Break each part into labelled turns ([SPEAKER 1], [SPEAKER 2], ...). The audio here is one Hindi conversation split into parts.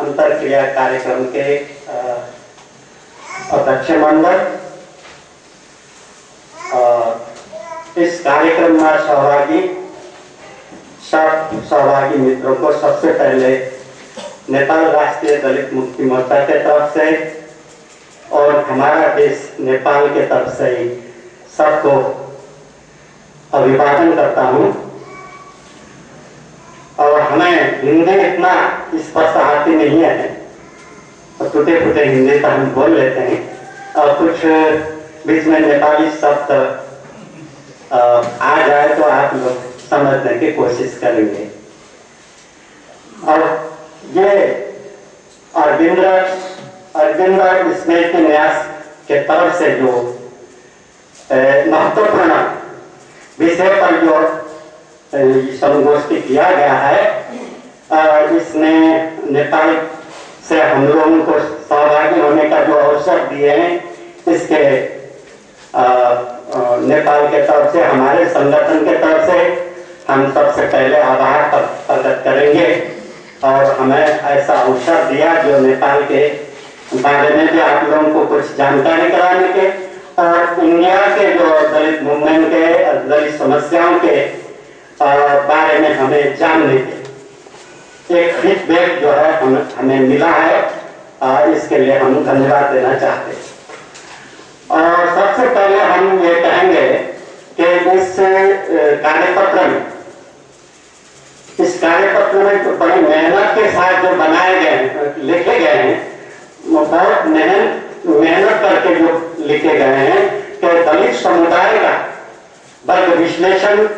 [SPEAKER 1] अंतरक्रिया कार्यक्रम के अध्यक्ष मंडल, इस कार्यक्रम में सहभागी सब सहभागी मित्रों को सबसे पहले नेपाल राष्ट्रीय दलित मुक्ति मोर्चा के तरफ से और हमारा देश नेपाल के तरफ से सबको अभिवादन करता हूँ। और हमें हिंदी इतना स्पष्ट आती नहीं है, और टूटे फूटे हिंदी तो हम बोल लेते हैं, और कुछ बीच में नेपाली शब्द आ जाए तो आप लोग समझने की कोशिश करेंगे। और ये अरविंद स्मृति न्यास के तरफ से जो महत्वपूर्ण विषय पर जो संगोष्ठी किया गया है, इसमें नेपाल से हम लोगों को सहभागी होने का जो अवसर दिए हैं, इसके नेपाल के तरफ से, हमारे संगठन के तरफ से हम सबसे पहले आभार प्रकट करेंगे। और हमें ऐसा अवसर दिया जो नेपाल के बारे में भी आप लोगों को कुछ जानकारी कराने के और इंडिया के जो दलित मूवमेंट के, दलित समस्याओं के बारे में हमें जानने के एक फीडबैक जो है हमें मिला है, इसके लिए हम धन्यवाद देना चाहते हैं। और सबसे पहले हम ये कहेंगे कि इस कार्यपत्र में जो बड़ी मेहनत के साथ जो बनाए गए लिखे गए हैं, वो बहुत मेहनत करके जो लिखे गए हैं कि दलित समुदाय का वर्ग विश्लेषण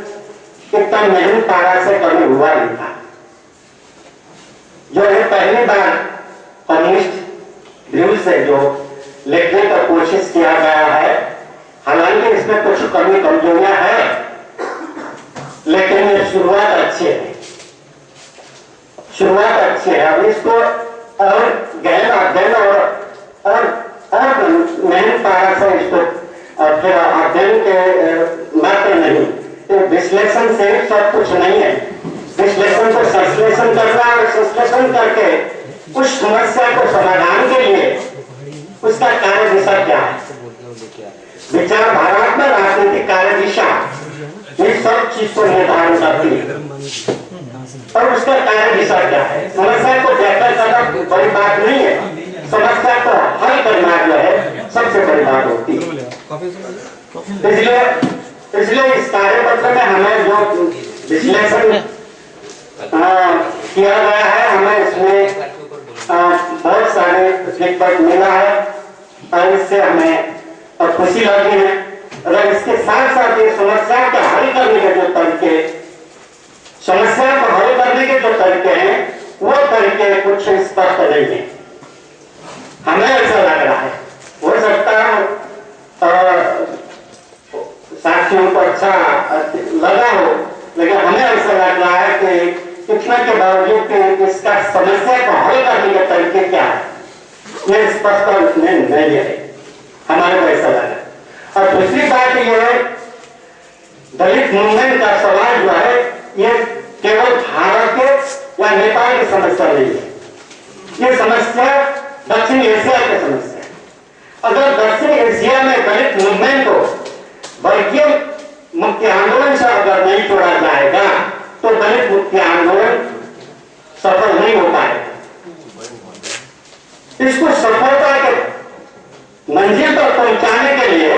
[SPEAKER 1] इतना मेहनत पारा से कभी हुआ नहीं था। जो है पहली बार कम्युनिस्ट व्यू से जो लिखने का कोशिश किया गया है, हालांकि इसमें कुछ कमी कमजोरियां हैं, लेकिन ये शुरुआत अच्छी है। अब इसको और गहन अध्ययन और मेहनत पारा से इसको फिर अध्ययन के मात्र नहीं, तो विश्लेषण से सब कुछ नहीं है। विश्लेषण को संश्लेषण करना और संश्लेषण करके उस समस्या को समाधान के लिए उसका कार्य दिशा क्या है, विचारधारात्मक राजनीतिक कार्य दिशा, ये सब चीज को निर्धारण करती है। और उसका कार्य दिशा क्या है, समस्या को व्याख्या करना बड़ी बात नहीं है, समस्या को हल करना जो है सबसे बड़ी बात होती है। इसलिए इस कार्यपत्र में हमें जो विश्लेषण किया गया है, हमें इसमें बहुत सारे फीडबैक मिला है और इससे हमें खुशी लगी है। और इसके साथ साथ ये समस्या को हल करने के जो तरीके हैं, वो तरीके कुछ स्पष्ट नहीं है। हमें ऐसा लग रहा है, हो सकता है साथियों को अच्छा लगा हो, लेकिन हमें ऐसा लग रहा है कि इतना के बावजूद इसका समस्या को हल करने के तरीके क्या है, ये स्पष्ट नहीं है, हमारे को ऐसा लगा। और दूसरी बात यह है, दलित मूवमेंट का सवाल जो है ये केवल भारत के या नेपाल की समस्या नहीं है, ये समस्या दक्षिण एशिया की समस्या है। अगर दक्षिण एशिया में दलित मूवमेंट को वर्गीय मुक्ति आंदोलन से अगर नहीं जोड़ा जाएगा तो दलित मुक्ति आंदोलन सफल नहीं हो पाएगा। इसको सफलता के मंजिल पर पहुंचाने के लिए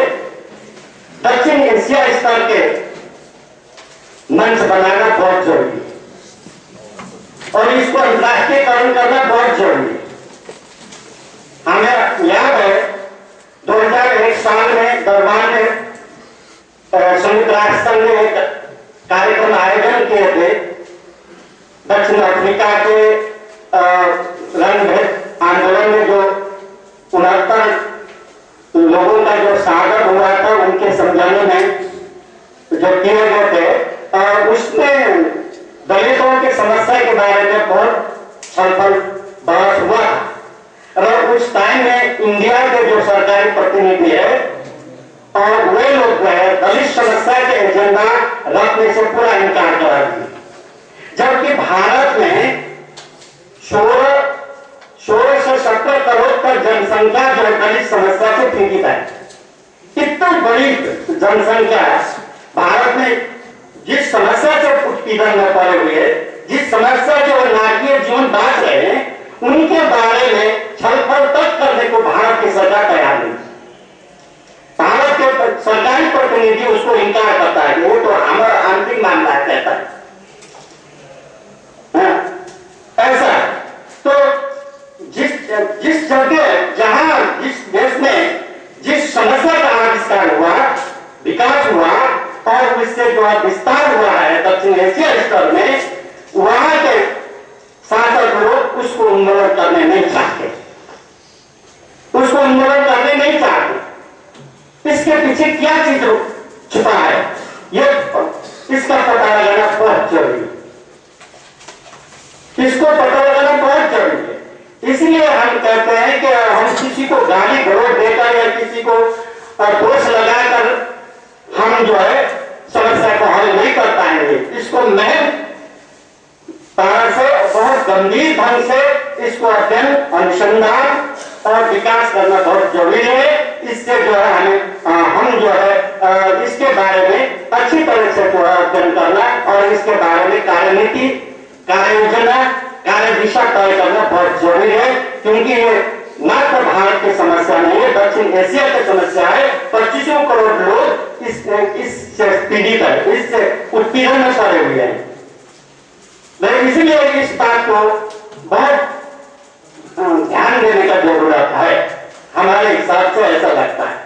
[SPEAKER 1] दक्षिण एशिया स्तर के मंच बनाना बहुत जरूरी है और इसको अंतरराष्ट्रीयकरण करना बहुत जरूरी है। हमें याद है 2001 साल में दरबार में संयुक्त राष्ट्र संघ ने एक कार्यक्रम आयोजन किए थे। दक्षिण अफ्रीका के रंगभेद आंदोलन में जो 69 लोगों का जो शहादत हुआ था, उनके समझाने में जो किए गए थे, उसमें दलितों की समस्या के बारे में बहुत छलफल बहस हुआ। और उस टाइम में इंडिया के जो सरकारी प्रतिनिधि है और वे लोग जो है दलित समस्या के एजेंडा रखने से पूरा इनकार करा दिए, जबकि भारत में 16 117 करोड़ का जनसंख्या जो है दलित समस्या से पीड़ित है। इतनी बड़ी जनसंख्या भारत में जिस समस्या से उत्पीड़न में पड़े हुए, जिस समस्या के वो नाटकीय जीवन बांट रहे हैं, उनके बारे में छलफल तक करने को भारत की सरकार तैयार नहीं। भारत के सरकारी प्रतिनिधि उसको इनकार करता है कि वो तो हमारा आंतरिक मामला कहता है। ऐसा तो जिस जगह जहां जिस देश में जिस समस्या का आविष्कार हुआ, विकास हुआ और इससे जो विस्तार हुआ है दक्षिण एशिया स्तर में, वहां के शासक लोग उसको उन्मूलन करने नहीं चाहते, उसको उन्मूलन करने नहीं चाहते। इसके पीछे क्या चीज छुपा है, ये इसका पता लगाना बहुत जरूरी है। इसको पता लगाना बहुत जरूरी है। इसलिए हम कहते हैं कि हम किसी को गाली गलौज देकर या किसी को दोष लगाकर हम जो है समस्या को हल नहीं कर पाएंगे। इसको मैं से बहुत गंभीर ढंग से इसको अध्ययन, अनुसंधान और विकास करना बहुत जरूरी है। इससे जो है हम जो है इसके बारे में अच्छी तरह से जो है अध्ययन करना और इसके बारे में कार्यनीति, कार्य योजना, कार्य दिशा तय करना बहुत जरूरी है, क्योंकि ये मात्र भारत की समस्या नहीं है, दक्षिण एशिया की समस्या है। 25 करोड़ लोग इससे पीड़ित है, इससे उत्पीड़न में पड़े हुए हैं। इसलिए इस बात को बहुत ध्यान देने का जरूरत है, हमारे हिसाब से ऐसा लगता है।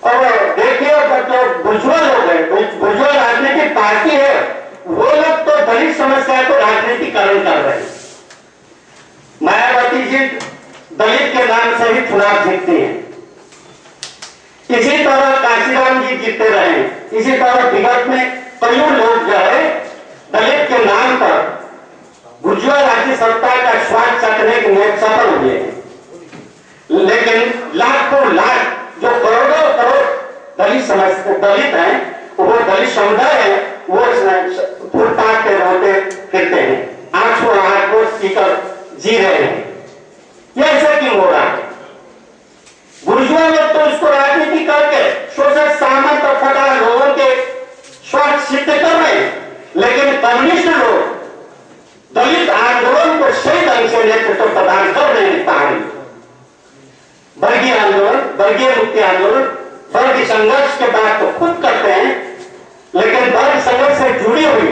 [SPEAKER 1] और देखिए जो बुर्जुआ लोग हैं, बुर्जुआ राजनीतिक पार्टी है, वो लोग तो दलित समस्या को राजनीतिकरण कर रहे हैं। मायावती जी दलित के नाम से ही चुनाव जीतती हैं। इसी तरह काशीराम जी जीतते रहे। इसी तरह विगत में कई लोग जो है दलित के नाम पर बुर्जुआ राज्य सरकार का स्वाद चखने में सफल हुए हैं। लेकिन लाखों लाख जो करोड़ों करोड़ दलित हैं, वो दलित समुदाय है, वो फुटपाथ पे रोते फिरते हैं, आंखों आंखों पीकर जी रहे हैं। ये ऐसा क्यों हो रहा है? बुर्जुआ लोग तो उसको राजनीति करके शोषक, सामंत और फटा लोगों के स्वार्थ सिद्ध कर रहे हैं, लेकिन कम्युनिस्ट लोग दलित आंदोलन को सही ढंग से नेतृत्व प्रदान कर नहीं पा रहे। वर्गीय आंदोलन, वर्गीय मुक्ति आंदोलन, वर्ग संघर्ष के बात तो खुद करते हैं, लेकिन वर्ग संघर्ष से जुड़ी हुई,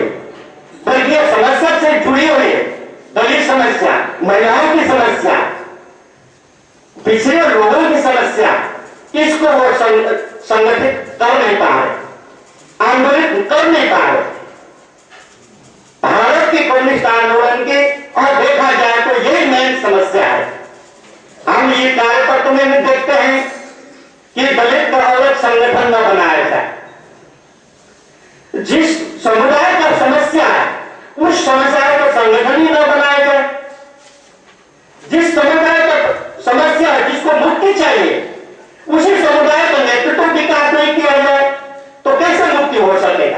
[SPEAKER 1] वर्गीय समस्या से जुड़ी हुई दलित समस्या, महिलाओं की समस्या, पिछड़े लोगों की समस्या, इसको वो संगठित कर नहीं पा रहे, आंदोलित कर नहीं पा रहे। भारत की कम्युनिस्ट आंदोलन की और देखा जाए तो यही मेन समस्या है। हम ये कार्यपत्र में भी देखते हैं कि दलित का अलग संगठन न बनाया जाए। जिस समुदाय का समस्या है उस समुदाय का संगठन ही न बनाया जाए। जिस समुदाय का समस्या है, जिसको मुक्ति चाहिए, उसी समुदाय का नेतृत्व विकास नहीं किया जाए तो कैसे मुक्ति हो सकेगा?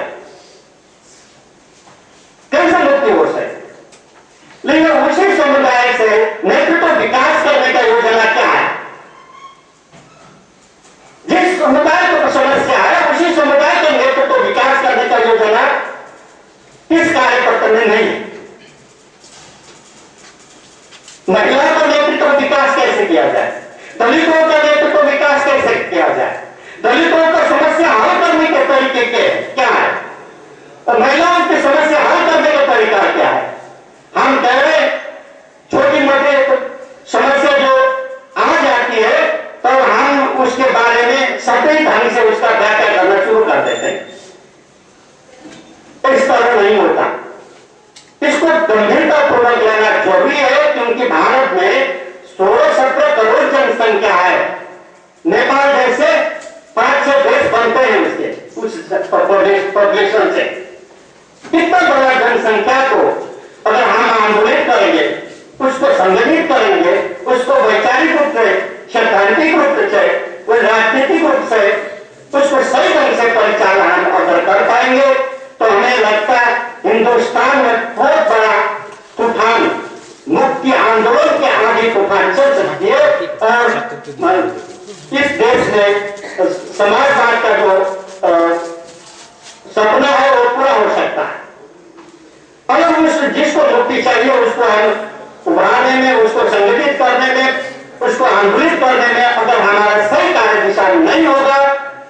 [SPEAKER 1] कैसे मुक्ति हो सके? लेकिन उसी समुदाय से नेतृत्व विकास करने का योजना क्या है? जिस समुदाय को समस्या है उसी समुदाय का नेतृत्व विकास करने का योजना किस कार्यपत्र में नहीं है। महिलाओं का नेतृत्व विकास कैसे किया जाए? दलितों का नेतृत्व विकास कैसे किया जाए? दलितों का समस्या हल करने के तरीके क्या है और महिलाओं की समस्या हल करने का तरीका क्या है? हम कह रहे छोटी मोटी समस्या जो आ जाती है तो हम उसके बारे में सटीक ढंग से उसका व्याख्या करना शुरू कर देते हैं। इस तरह नहीं होता। इसको गंभीरता पूर्वक लेना जरूरी है, क्योंकि भारत में 16-17 करोड़ जनसंख्या है। नेपाल जैसे 5-6 देश बनते हैं उसके उस पॉपुलेशन से। इतना बड़ा जनसंख्या को अगर हम आंदोलित करेंगे, उसको संगठित करेंगे, उसको वैचारिक रूप से, सैद्धांतिक रूप से, राजनीतिक रूप से उसको सही ढंग से परिचालन अगर कर पाएंगे तो हमें लगता है हिंदुस्तान में बहुत बड़ा तूफान मुक्ति आंदोलन के समाजवादी तूफान चल सकती है और इस देश में समाजवाद का जो सपना है वो पूरा हो सकता है। अगर उस जिसको मुक्ति चाहिए उसको हम उभराने में, उसको संगठित करने में, उसको आंदोलित करने में अगर हमारा सही कार्य दिशा नहीं होगा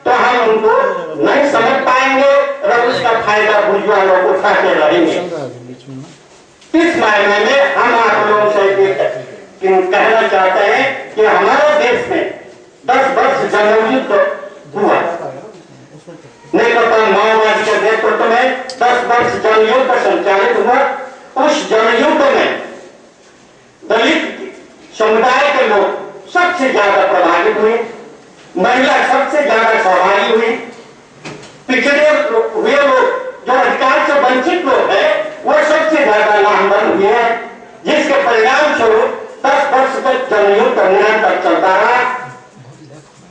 [SPEAKER 1] तो हम उनको नहीं समझ पाएंगे और उसका फायदा बुर्जुआ लोग उठाते रहेंगे। इस मायने में हम आप लोगों से कहना चाहते हैं कि हमारे देश में 10 वर्ष जनयुद्ध हुआ, नेकपा माओवादी के नेतृत्व में 10 वर्ष जनयुद्ध संचालित हुआ। उस जनयुद्ध में दलित समुदाय के लोग सबसे ज्यादा प्रभावित हुए, महिला सबसे ज्यादा सहभागी हुई, पिछड़े हुए लोग जो अधिकार से वंचित लोग हैं वो सबसे ज्यादा लाभवान हुए हैं, जिसके परिणाम स्वरूप 10 वर्ष तक जनयुद्ध निरंतर चलता रहा।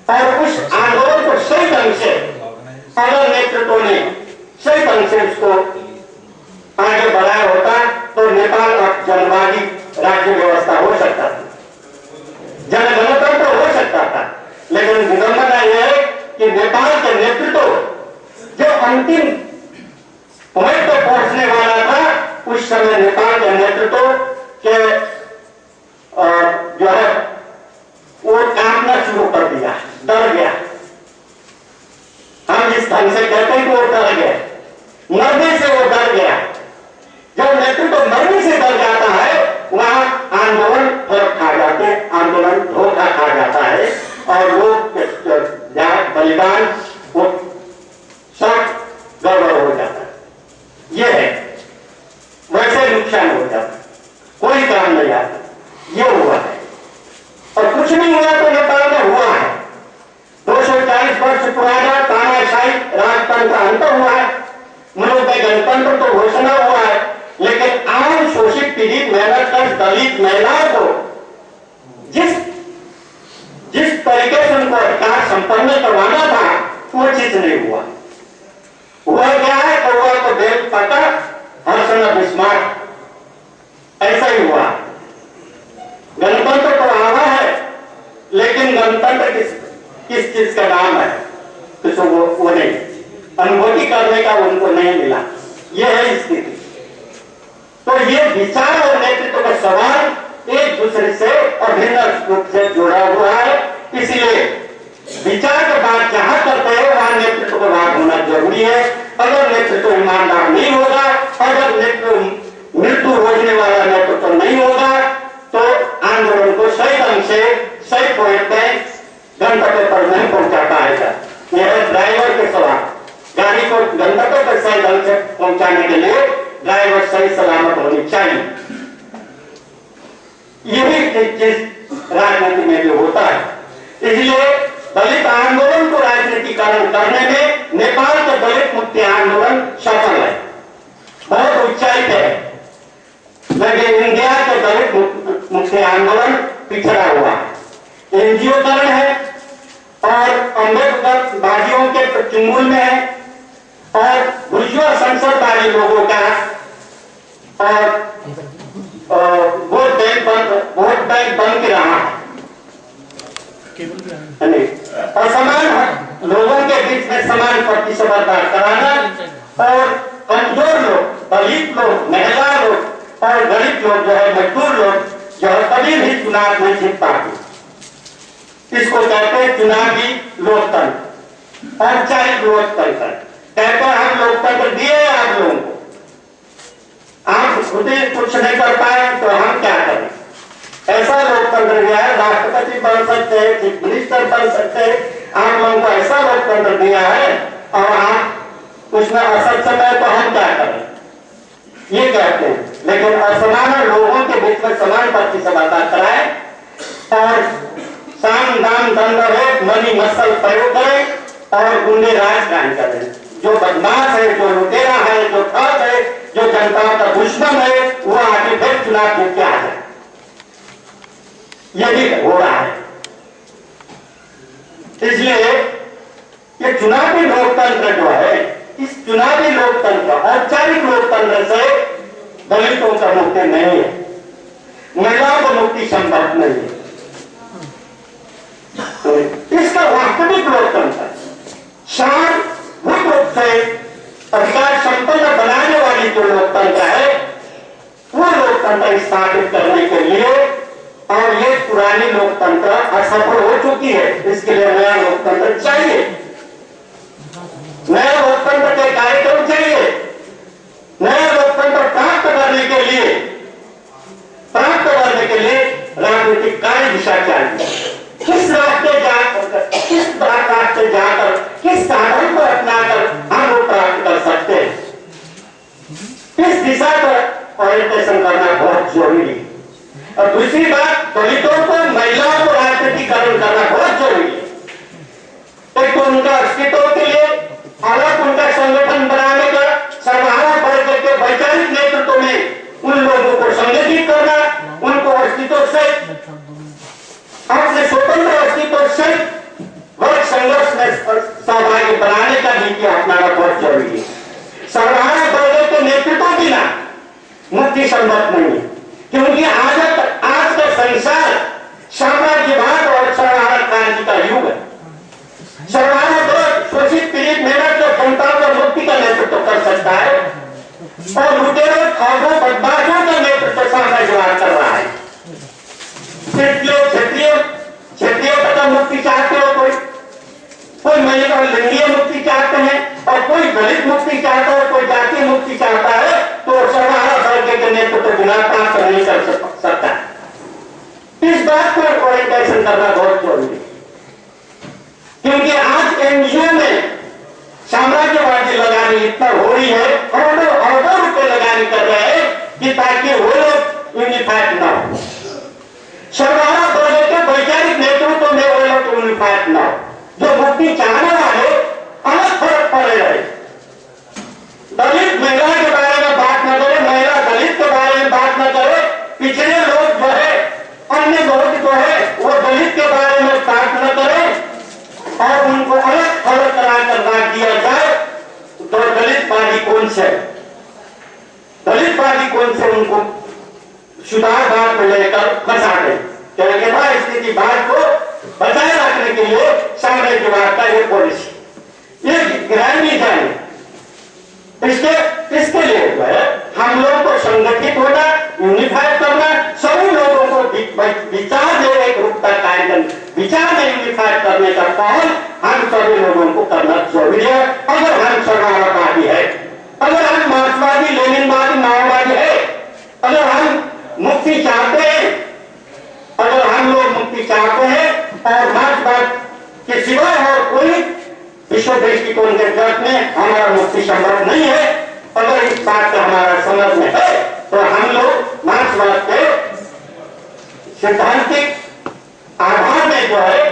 [SPEAKER 1] और उस आंदोलन को सही ढंग से अगर नेतृत्व ने सही ढंग से उसको आगे बढ़ाया होता तो नेपाल अब जनवादी राज्य व्यवस्था हो सकता था, जनगणतंत्र हो सकता था। लेकिन विडंबना यह है कि नेपाल के नेतृत्व जो अंतिम पॉइंट पर पहुंचने वाला था उस समय नेपाल के नेतृत्व के जो है वो कामना शुरू कर दिया, डर गया। हम इस ढंग से कहते हैं कि वो डर गया, मरने से वो डर गया। जब नेतृत्व मरने से डर जाता है वहां आंदोलन फर्क खा जाते हैं, आंदोलन धोखा खा जाता है और लोग बलिदान वो सब गड़बड़ हो जाता है। ये है, वैसे नुकसान हो जाता है, कोई काम नहीं आता। ये हुआ है और कुछ नहीं हुआ तो नेपाल में हुआ है। 240 वर्ष पुराना तानाशाही राजतंत्र का अंत हुआ है, मनोदय गणतंत्र तो घोषणा हुआ है, लेकिन आम शोषित पीड़ित मेहनत दलित महिलाओं को जिस तरीके से उनको अधिकार संपन्न करवाना था वो चीज नहीं हुआ। हुआ क्या है, कौवा को देख पाता हर्षण बिस्मार्क, ऐसा ही हुआ। गणतंत्र तो आवा है लेकिन गणतंत्र किस चीज का नाम है किसी वो नहीं, अनुभूति करने का उनको नहीं मिला। यह है स्थिति। तो ये विचार और नेतृत्व का सवाल एक दूसरे से अभिन्न रूप से जुड़ा हुआ है। इसलिए विचार के बाद जहां करते हैं वहां नेतृत्व का भाग होना जरूरी है। अगर नेतृत्व ईमानदार नहीं होगा, अगर नेतृत्व मृत्यु रोकने वाला नेतृत्व नहीं होगा तो आंदोलन को सही ढंग से सही पॉइंट पे गंतव्य पर नहीं पहुंचा पाएगा। यह ड्राइवर के सवाल, गाड़ी को गंतव्य पर सही ढंग से पहुंचाने के लिए ड्राइवर सही सलामत होनी चाहिए। यही चीज राजनीति में भी होता है। इसलिए दलित आंदोलन को राजनीतिकरण करने में नेपाल का दलित मुक्ति आंदोलन सफल है, बहुत ऊंचाई पे है। लेकिन इंडिया के दलित मुक्ति आंदोलन पिछड़ा हुआ है, एनजीओकरण है और अम्बेडकर वादियों के चुंगल में है और बुर्जुआ संसदवादी लोगों का और वोट बैंक बन के रहा है। असमान लोगों के बीच में समान प्रतिस्पर्धा कराना और कमजोर लोग, दलित लोग, महिला लोग और गरीब लोग जो है, मजदूर लोग जो है कभी भी चुनाव नहीं जीत पाते। इसको कहते हैं चुनावी लोकतंत्र, औपचारिक लोकतंत्र। कहते हैं हम लोकतंत्र दिए आप लोगों को, आप खुद ही कुछ नहीं कर पाए तो हम क्या करें। ऐसा लोकतंत्र दिया है, राष्ट्रपति बन सकते हैं, चीफ मिनिस्टर बन सकते हैं, आप लोगों को ऐसा लोकतंत्र दिया है और आप उसमें असक्षम है तो हम क्या करें, ये कहते हैं। लेकिन असमान लोगों के बीच में समान प्रतिस्पर्धा कराए और साम दाम दंड है, मनी मसल प्रयोग करें और गुंडे राज कायम करें। जो बदमाश है, जो लुटेरा है, जो ठग है, जो जनता का दुश्मन है, वो आगे फिर चुनाव जीत के आ जाए। यही हो रहा है। इसलिए ये चुनावी लोकतंत्र जो है, इस चुनावी लोकतंत्र, औपचारिक लोकतंत्र से दलितों का मुक्ति नहीं है। महिलाओं को मुक्ति संभव नहीं है। इसका वास्तविक लोकतंत्र शांतिपूर्ण रूप से अधिकार संपन्न बनाने वाली जो लोकतंत्र है, वो लोकतंत्र स्थापित करने के लिए, और ये पुरानी लोकतंत्र असफल हो चुकी है, इसके लिए नया लोकतंत्र चाहिए, नया लोकतंत्र के कार्यक्रम चाहिए। नया लोकतंत्र प्राप्त करने के लिए राजनीतिक कार्य दिशा चाहिए। किस रास्ते जाकर, किस साधन को अपनाकर हम वो प्राप्त कर सकते हैं, इस दिशा पर ओरिएंटेशन करना बहुत जरूरी है। और दूसरी बात, दलितों को, महिलाओं को राजनीतिकरण करना बहुत जरूरी है। तो उनका अस्तित्व के लिए अलग उनका संगठन बनाने का, सर्वहारा वर्ग के वैचारिक नेतृत्व में उन लोगों को संगठित करना, उनको अस्तित्व से, अपने स्वतंत्र अस्तित्व से वर्ग संघर्ष में सहभागी बनाने का नीति अपनाना बहुत जरूरी है। सर्वहारा वर्ग के नेतृत्व बिना मुक्ति संभव नहीं है, क्योंकि आज का संसार साम्राज्यवाद और सर्वहारा क्रांति का युग है। सर्वहारा वर्ग शोषित पीड़ित मेहनत के जनताओं का मुक्ति का नेतृत्व कर सकता है, और लुटेरों, खौफों, बदमाशों का नेतृत्व साम्राज्यवाद कर रहा है। क्षेत्रीय का मुक्ति चाहते हो, कोई महिला लिंगीय मुक्ति चाहते हैं, और कोई दलित मुक्ति चाहता है, कोई जातीय मुक्ति चाहता है, तो सर्वहारा वर्ग के नेतृत्व बिना प्राप्त नहीं कर सकता। इस बात पर ओरिएंटेशन करना बहुत जरूरी है, क्योंकि आज एनजीओ में साम्राज्यवादी लगानी इतना हो रही है, अरबों रुपए लगानी कर रहे हैं कि ताकि वो लोग यूनिफाइड ना हो, सर्वहारा वर्ग के वैचारिक नेतृत्व में वो लोग यूनिफाइड ना हो। जो मुक्ति चाहने वाले अलग फर्क पड़े रहे, दलित महिला के बारे में बात न करे, महिला दलित के बारे में बात न करे, पिछड़े लोग जो है, अन्य लोग जो है, वो दलित के बारे में बात न करे, और उनको अलग थलग कराकर रख दिया जाए, तो दलितवादी कौन से, उनको सुधारवाद में लेकर फंसा दे, कहेंगे भाई स्थितिवाद को बचाए रखने के लिए साम्राज्यवाद का ये पॉलिसी, ये गिराई नहीं जाए। इसके लिए जो है हम लोगों को संगठित होना, यूनिफाइड करना, सभी लोगों को विचार में एक रूपता कायम, विचार में यूनिफाइड करने का पहल हम सभी लोगों को करना जरूरी है। अगर हम सर्वहारावादी है, अगर हम मार्क्सवादी, लेनिनवादी, माओवादी है, अगर हम मुक्ति चाहते हैं, अगर हम लोग मुक्ति चाहते हैं और मार्क्सवाद के सिवाय और कोई विश्व दृष्टिकोण के जगत में हमारा मुक्ति संभव नहीं है, अगर इस बात का हमारा समझ में है, तो हम लोग मार्क्सवाद के सिद्धांतिक आधार में जो है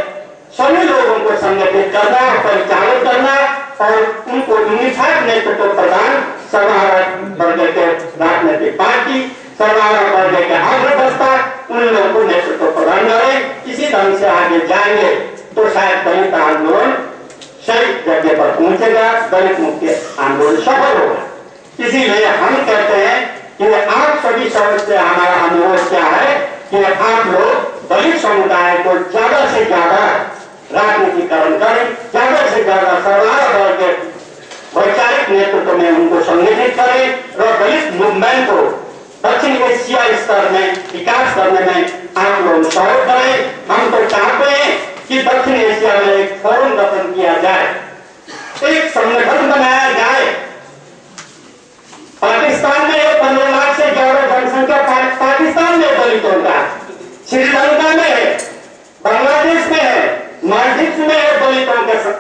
[SPEAKER 1] सभी लोगों को संगठित करना और परिचालित करना, और उनको यूनिफाइड नेतृत्व प्रदान, सर्वहारा वर्ग के राजनीतिक पार्टी, सर्वहारा वर्ग के अग्रदस्ता उन लोगों को नेतृत्व प्रदान करें। इसी ढंग से आगे जाएंगे तो शायद दलित आंदोलन सही जगह पर पहुंचेगा, दलित मुक्ति आंदोलन सफल होगा। इसीलिए हम कहते हैं कि आप सभी से हमारा अनुरोध क्या है कि आप लोग दलित समुदाय को ज्यादा से ज्यादा राजनीतिकरण करें, ज्यादा से ज्यादा सर्वहारा वर्ग के वैचारिक नेतृत्व में उनको संगठित करें, और दलित मूवमेंट को दक्षिण एशिया स्तर में विकास करने में आप लोग सहयोग करें। हम तो चाहते हैं कि दक्षिण एशिया में एक फोरम गठन किया जाए, एक संगठन बनाया जाए। पाकिस्तान में 15 लाख से ज्यादा जनसंख्या पाकिस्तान में दलितों का, श्रीलंका में है, बांग्लादेश में है, मालदीव में है, दलितों का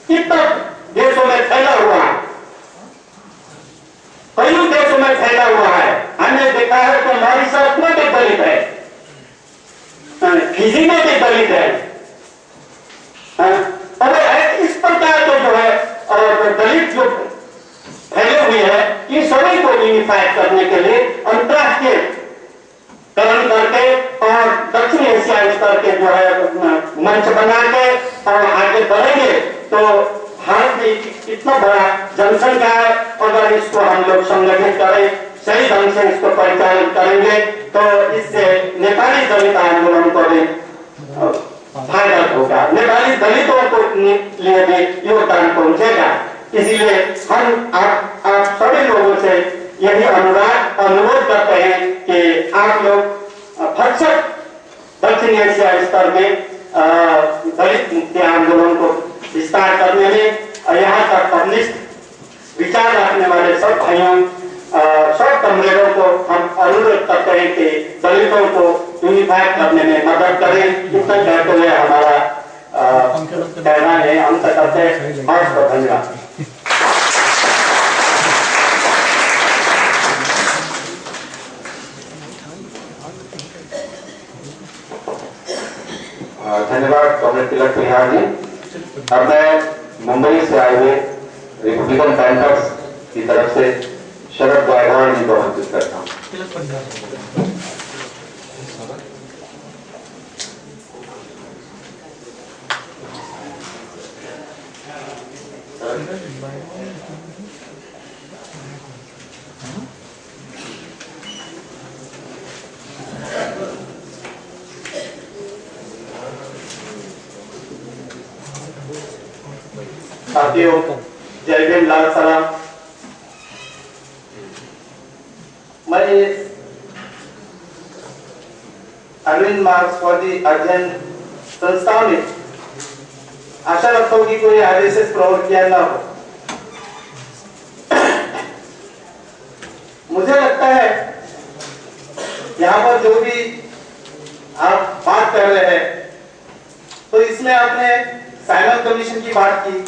[SPEAKER 1] कितना देशों में फैला हुआ है, कई देशों में फैला हुआ है। हमने देखा है कि मॉरिशस में भी दलित है, फिजी में भी दलित है, और इस प्रकार के जो है और दलित जो फैले हुए हैं, ये सभी को यूनिफाइड करने के लिए अंतरराष्ट्रीय करण करके और दक्षिण एशिया स्तर के जो है मंच बना के और आगे बढ़ेंगे तो भारत में इतना बड़ा जनसंख्या है, अगर इसको हम लोग संगठित करें, सही ढंग से इसको परिचालित करेंगे तो इससे नेपाली दलित आंदोलन को भी फायदा होगा, नेपाली दलितों को लिए भी योगदान पहुंचेगा। इसीलिए हम आप सभी लोगों से यही अनुरोध करते हैं कि आप लोग भरसक दक्षिण एशिया स्तर में दलित मुक्ति आंदोलन को विस्तार करने में और यहाँ तक कम्युनिस्ट विचार रखने वाले सब भाइयों सब कमरेडों को हम अनुरोध करते हैं कि दलितों को यूनिफाई करने में मदद करें। इतना कहते हुए हमारा कहना है अंत करते हैं। बहुत धन्यवाद।
[SPEAKER 2] धन्यवाद कॉमरेड तिलक तिहार जी। अब मैं मुंबई से आए हुए रिपब्लिकन बैंकर्स की तरफ से शरद गायकवाड़ जी को आमंत्रित करता हूँ।
[SPEAKER 1] साथियों, जय भीम, लाल सलाम। मैं अरविंद मार्क्सवादी अध्ययन संस्था में आशा रखता हूं कि कोई आरएसएस प्रवृत्ति किया ना हो। मुझे लगता है यहाँ पर जो भी आप बात कर रहे हैं तो इसमें आपने साइमन कमीशन की बात की।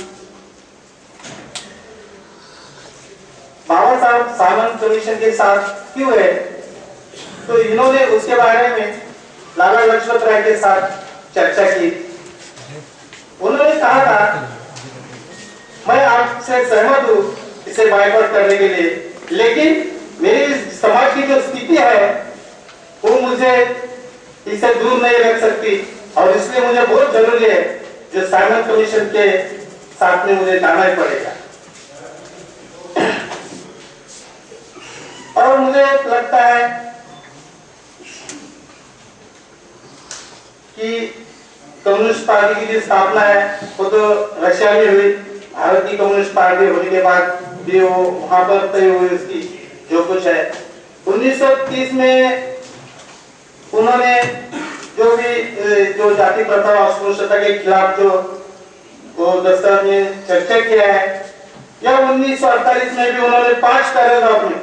[SPEAKER 1] बाबा साहब साइमन कमीशन के साथ क्यों है, तो इन्होंने उसके बारे में लाला लजपत राय के साथ चर्चा की। उन्होंने कहा था मैं आपसे सहमत हूं इसे बाइकआउट करने के लिए, लेकिन मेरी समाज की जो स्थिति है वो मुझे इससे दूर नहीं रख सकती और इसलिए मुझे बहुत जरूरी है जो साइमन कमीशन के साथ में मुझे जाना ही पड़ेगा। और मुझे लगता है कि कम्युनिस्ट पार्टी की जो स्थापना है वो तो रशिया में हुई। भारत की कम्युनिस्ट पार्टी होने के बाद भी वो वहां पर तय हुई उसकी जो कुछ है। 1930 में उन्होंने जो जाति प्रथा और अस्पृश्यता के खिलाफ जो वो दस्तावेज में चर्चा किया है, या 1948 में भी उन्होंने 5 पैराग्राफ में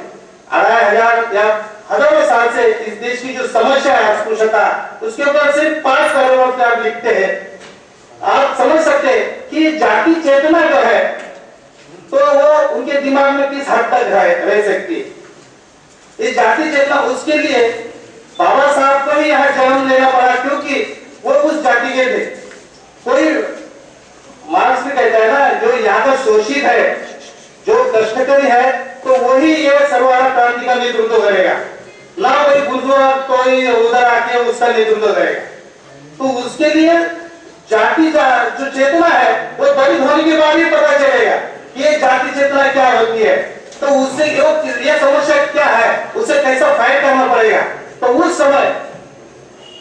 [SPEAKER 1] 2500 या हजारों साल से इस देश की जो समस्या है अस्पृश्यता, उसके ऊपर सिर्फ 5 पैराग्राफ आप लिखते हैं। आप समझ सकते हैं कि जाति चेतना जो है तो वो उनके दिमाग में किस हद तक रह सकती है। ये जाति चेतना, उसके लिए बाबा साहब को ही यहाँ जन्म लेना पड़ा क्योंकि वो उस जाति के थे। कोई मार्क्स भी कहता है ना, जो यहाँ का शोषित है, जो कष्टकरी है, तो वही ये सर्वहारा क्रांति का नेतृत्व करेगा, ना कोई बुजुर्ग कोई उधर आके उसका नेतृत्व करेगा। तो उसके लिए जाति का जो चेतना है वो दलित होने के बाद ही पता चलेगा कि ये जाति चेतना क्या होती है, तो उससे ये समस्या क्या है, उसे कैसा फाइट करना पड़ेगा। तो उस समय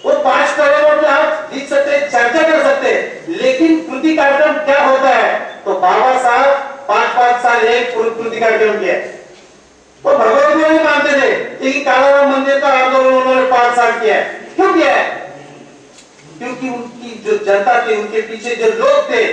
[SPEAKER 1] वो 5 पैराग्राफ में आप लिख सकते, चर्चा कर सकते, लेकिन कृति कार्यक्रम क्या होता है, तो बाबा साहब 5-5 साल एक कृति कार्यक्रम किया। वो भगवत को नहीं मानते थे, लेकिन कालाराम मंदिर का आंदोलन उन्होंने 5 साल किया है। क्यों किया है? क्योंकि उनकी जो जनता थी, उनके पीछे जो लोग थे,